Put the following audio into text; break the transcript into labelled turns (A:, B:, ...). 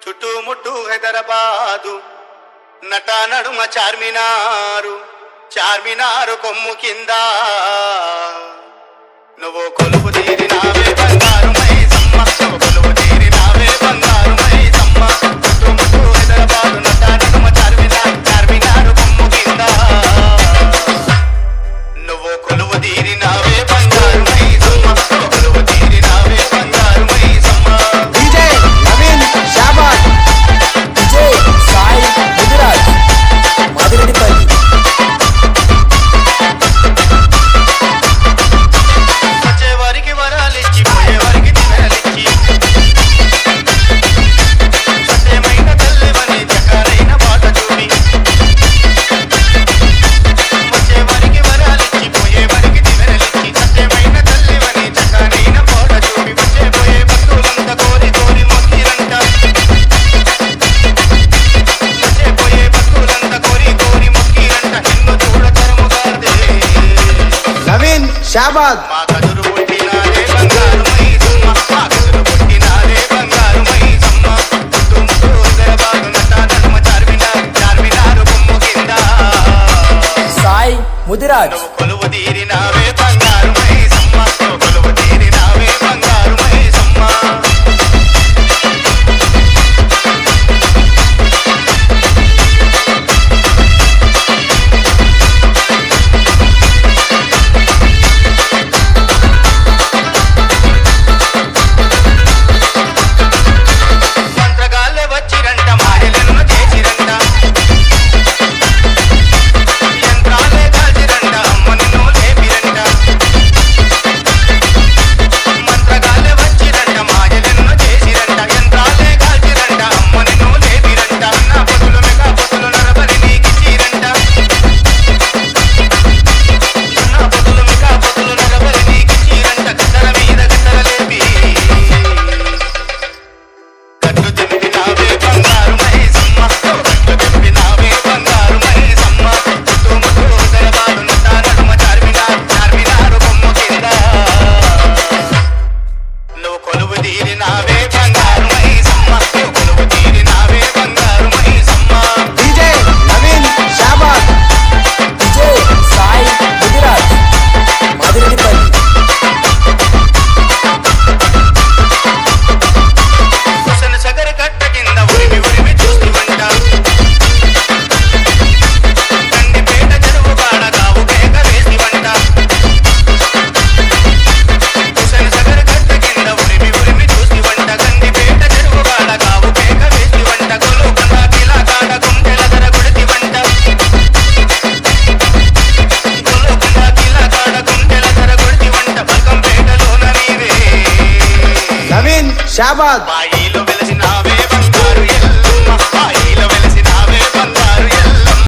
A: చుట్టుముట్టు హైదరాబాదు నటా నడుమ చార్మినారు, చార్మినారు కొమ్ము కింద నువ్వు కొలువు తీరినావే బంగారు మైసమ్మ, నువ్వు కొలువు తీరినావే బంగారు మైసమ్మ. చుట్టుముట్టు హైదరాబాదు నటా నడుమ చార్మినారు, చార్మినారు కొమ్ము కింద నువ్వు కొలువు తీరినావే బంగారు మైసమ్మ, నువ్వు కొలువు తీరినావే బంగారు మైసమ్మ.
B: DJ Naveen Shabad, DJ Sai Mudiraj, Madireddipalli.
A: వచ్చేవారికి వరాలిచ్చి పోయేవారికి దినాలిచ్చి సత్యమైన తల్లివని చకారైన బాట చూపి, వచ్చేవారికి వరాలిచ్చి పోయేవారికి దినాలిచ్చి సత్యమైన తల్లివని చకారైన బాట చూపి, వచ్చేపోయే భక్తులంతా కోరి కోరి మొక్కిరంట, వచ్చేపోయే భక్తులంతా కోరి కోరి మొక్కిరంట, నిన్ను చూడతరముగాదే
B: నవీన్ షాబాద్,
A: మా కదురు పుట్టినారే బంగారు మైసమ్మ, మా కదురు పుట్టినారే బంగారు మైసమ్మ. చుట్టుముట్టు హైదరాబాదు నటా నడుమ చార్మినారు, చార్మినారు కొమ్ము కింద
B: సాయి ముదిరాజ్.
A: నువ్వు కొలువు తీరినావే బంగారు మైసమ్మ, నువ్వు కొలువు తీరినావే బంగారు మైసమ్మ. మంత్రగాళ్ళే వచ్చిరంట, మాయలను చేసిరంట, యంత్రాలే కాల్చిరంట, అమ్మ నిన్ను లేపిరంట. మంత్రగాళ్ళే వచ్చిరంట, మాయలను చేసిరంట, యంత్రాలే కాల్చిరంట, అమ్మ నిన్ను లేపిరంట. నా పొతులు మెగా పొతులు నరబలి నీకిచ్చిరంట, నా పొతులు మెగా పొతులు నరబలి నీకిచ్చిరంట. గద్దల మీద గద్దల లేపి కట్టు తెంపినావే బంగారు మైసమ్మ, కట్టు తెంపినావే బంగారు మైసమ్మ. చుట్టుముట్టు హైదరాబాదు నటా నడుమ చార్మినారు, చార్మినారు కొమ్ము కింద నువ్వు కొలువు తీరినావే బంగారు మైసమ్మ, నువ్వు కొలువు తీరినావే బంగారు మైసమ్మ.
B: DJ Naveen Shabad, DJ Sai Mudiraj, Madireddipalli.
A: హుసన్ సగర్ కట్ట కింద ఉరిమి ఉరిమి చూస్తువంట, కందిపేట చెరువు కాడ కావు కేక వేసివంట. హుసన్ సగర్ కట్ట కింద ఉరిమి ఉరిమి చూస్తువంట, కందిపేట చెరువు కాడ కావు కేక వేసివంట. గోలుకొండ కిలా కాడ గుండెల ధర కొడితివంట, గోలుకొండ కిలా కాడ గుండెల ధర కొడితివంట. బల్కంపేటలోన నీవే
B: నవీన్ షాబాద్,
A: బాయిలో వెలసినావే బంగారు ఎల్లమ్మ, బాయిలో వెలసినావే బంగారు